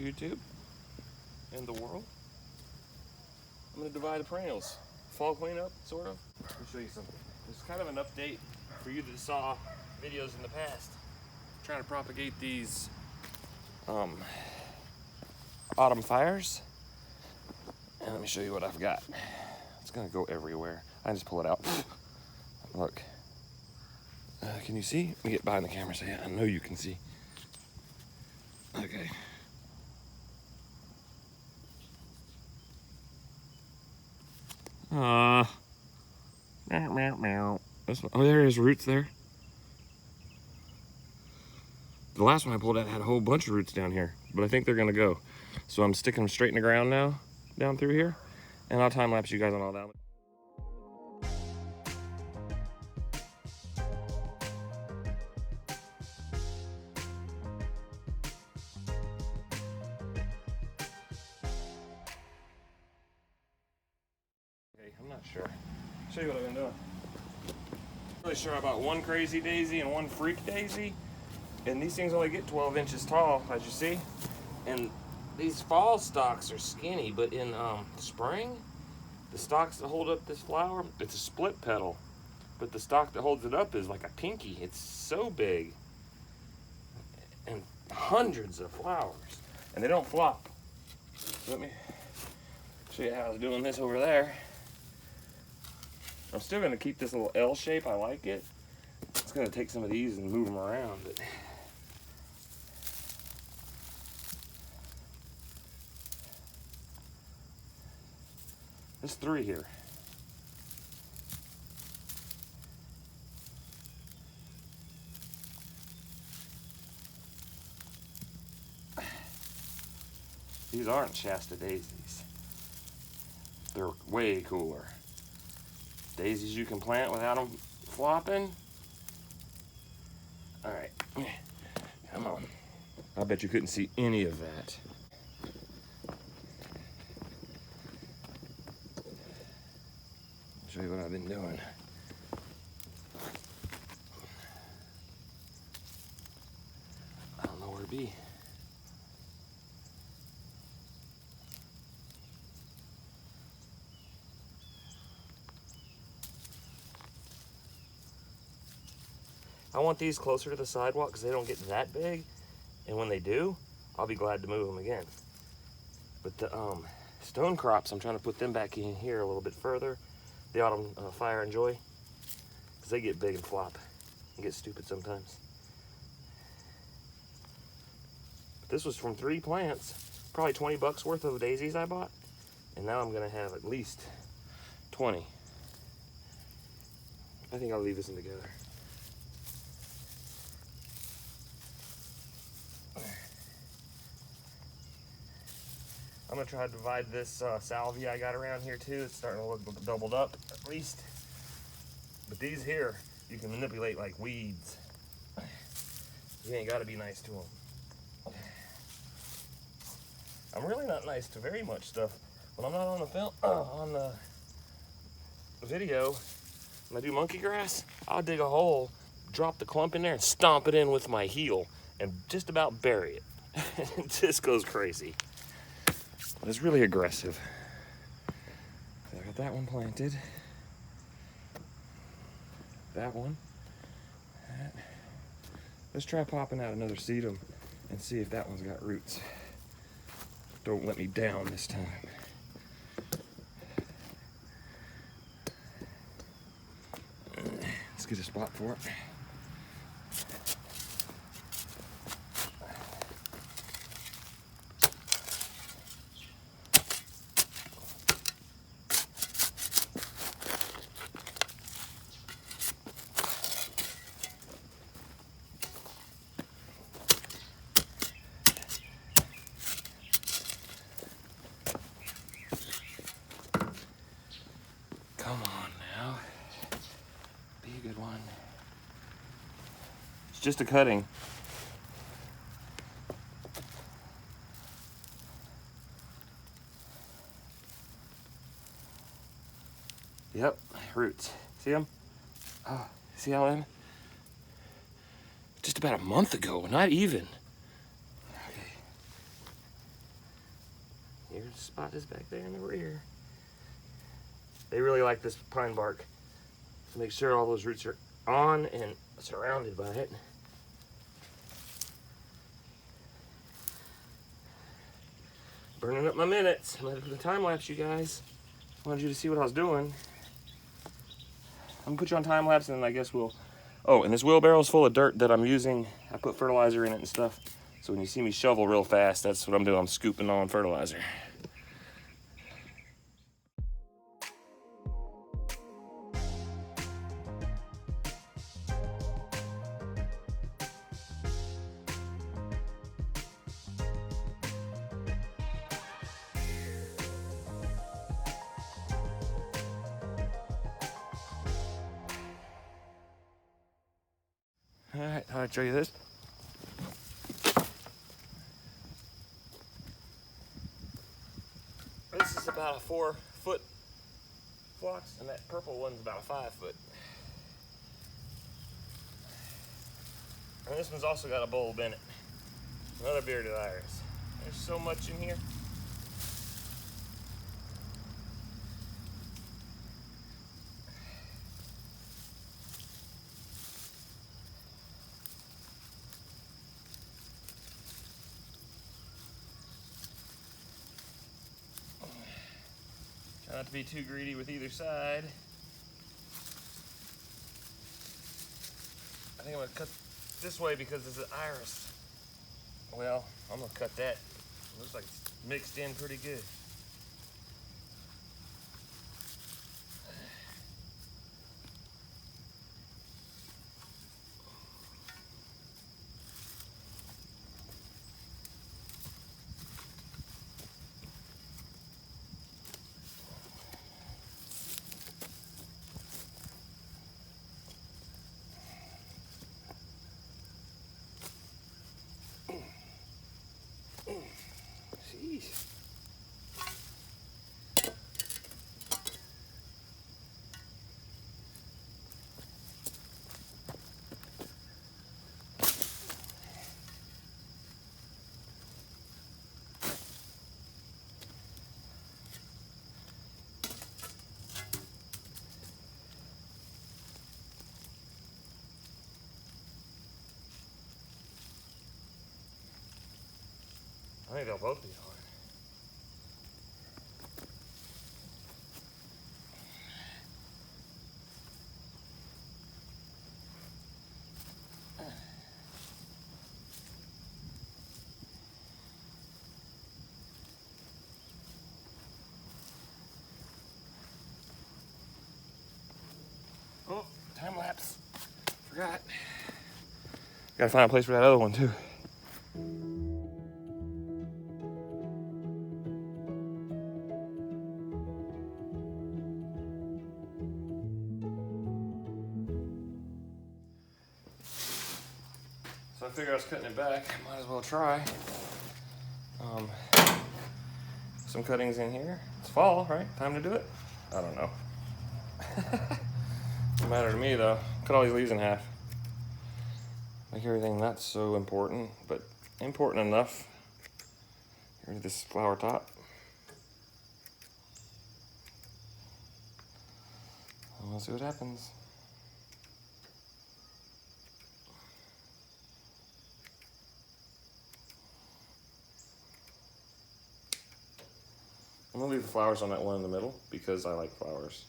YouTube and the world. I'm gonna divide the perennials. Fall cleanup, sort of. Let me show you something. This is kind of an update for you that saw videos in the past. I'm trying to propagate these autumn fires. And let me show you what I've got. It's gonna go everywhere. I just pull it out. Look. Can you see? Let me get behind the camera so yeah, I know you can see. Okay. Meow, meow, meow. Oh, there is roots there. The last one I pulled out had a whole bunch of roots down here, but I think they're gonna go. So I'm sticking them straight in the ground now, down through here, and I'll time lapse you guys on all that. Okay, I'm not sure. I'll show you what I've been doing. I'm really sure about one crazy daisy and one freak daisy. And these things only get 12 inches tall, as you see. And these fall stalks are skinny, but in spring, the stalks that hold up this flower, it's a split petal. But the stalk that holds it up is like a pinky. It's so big. And hundreds of flowers. And they don't flop. Let me show you how I was doing this over there. I'm still gonna keep this little L shape, I like it. It's gonna take some of these and move them around. But there's 3 here. These aren't Shasta daisies. They're way cooler. Daisies you can plant without them flopping. All right, come on. I bet you couldn't see any of that. I'll show you what I've been doing. I don't know where to be. I want these closer to the sidewalk because they don't get that big. And when they do, I'll be glad to move them again. But the stone crops, I'm trying to put them back in here a little bit further. The autumn fire and joy, because they get big and flop and get stupid sometimes. But this was from 3 plants, probably 20 bucks worth of daisies I bought. And now I'm gonna have at least 20. I think I'll leave this one together. I'm gonna try to divide this salvia I got around here too. It's starting to look doubled up at least. But these here, you can manipulate like weeds. You ain't gotta be nice to them. I'm really not nice to very much stuff. When I'm not on the film, on the video, when I do monkey grass, I'll dig a hole, drop the clump in there and stomp it in with my heel and just about bury it. It just goes crazy. But it's really aggressive. So I got that one planted. That one. That. Let's try popping out another sedum and see if that one's got roots. Don't let me down this time. Let's get a spot for it. Come on now. Be a good one. It's just a cutting. Yep, roots. See them? Oh, see how in? Just about a month ago, not even. Okay. your spot is back there in the rear. They really like this pine bark. So make sure all those roots are on and surrounded by it. Burning up my minutes. I'm gonna do the time lapse, you guys. I wanted you to see what I was doing. I'm gonna put you on time lapse, and then I guess we'll. Oh, and this wheelbarrow is full of dirt that I'm using. I put fertilizer in it and stuff. So when you see me shovel real fast, that's what I'm doing. I'm scooping on fertilizer. All right, I'll show you this. This is about a 4-foot phlox, and that purple one's about a 5-foot. And this one's also got a bulb in it. Another bearded iris. There's so much in here. Try not to be too greedy with either side. I think I'm gonna cut this way because it's an iris. Well, I'm gonna cut that. It looks like it's mixed in pretty good. Jeez. I think they'll both be hard. Oh, time lapse. Forgot. Gotta find a place for that other one too. So I figured I was cutting it back. Might as well try. Some cuttings in here. It's fall, right? Time to do it? I don't know. Doesn't matter to me though. Cut all these leaves in half. Make everything not so important, but important enough. Get rid of this flower top. And we'll see what happens. I'm gonna leave the flowers on that one in the middle because I like flowers.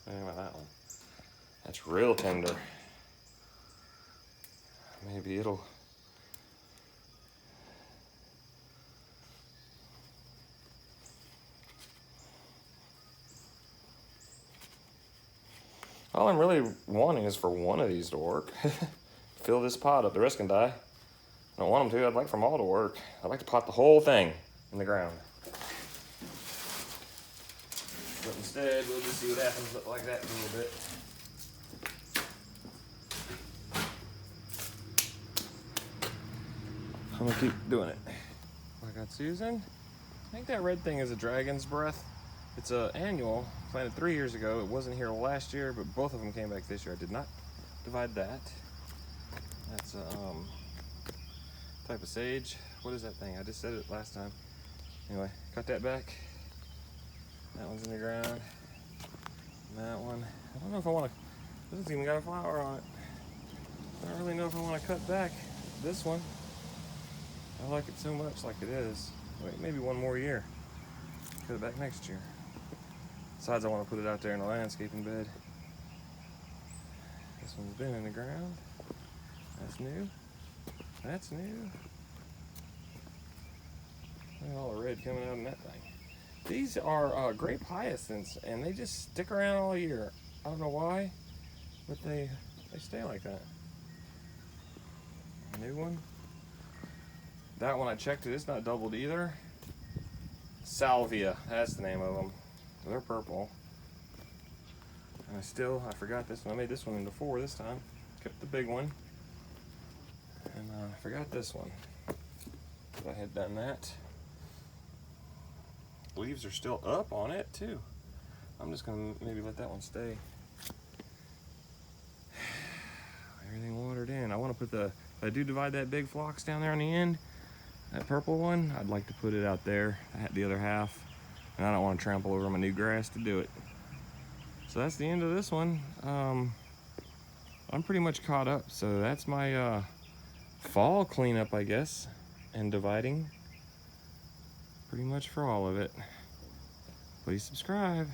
Think about that one. That's real tender. Maybe it'll. All I'm really wanting is for one of these to work. Fill this pot up, the rest can die. I don't want them to, I'd like for them all to work. I'd like to pot the whole thing in the ground. But instead, we'll just see what happens like that for a little bit. I'm gonna keep doing it. I got Susan. I think that red thing is a dragon's breath. It's an annual, planted 3 years ago. It wasn't here last year, but both of them came back this year. I did not divide that. That's a type of sage. What is that thing? I just said it last time. Anyway, cut that back. That one's in the ground. That one, I don't know if I want to, this one's even got a flower on it. I don't really know if I want to cut back this one. I like it so much like it is. Wait, maybe one more year. Cut it back next year. Besides, I want to put it out there in a landscaping bed. This one's been in the ground. That's new. That's new. Look at all the red coming out in that thing. These are grape hyacinths, and they just stick around all year. I don't know why, but they stay like that. A new one. That one I checked it, it's not doubled either. Salvia, that's the name of them. They're purple. And I forgot this one. I made this one into 4 this time. Kept the big one. And I forgot this one. I had done that. Leaves are still up on it too. I'm just gonna maybe let that one stay. Everything watered in. I want to put if I do divide that big phlox down there on the end, that purple one, I'd like to put it out there, the other half, and I don't want to trample over my new grass to do it. So that's the end of this one. I'm pretty much caught up, so that's my fall cleanup, I guess, and dividing. Pretty much for all of it. Please subscribe.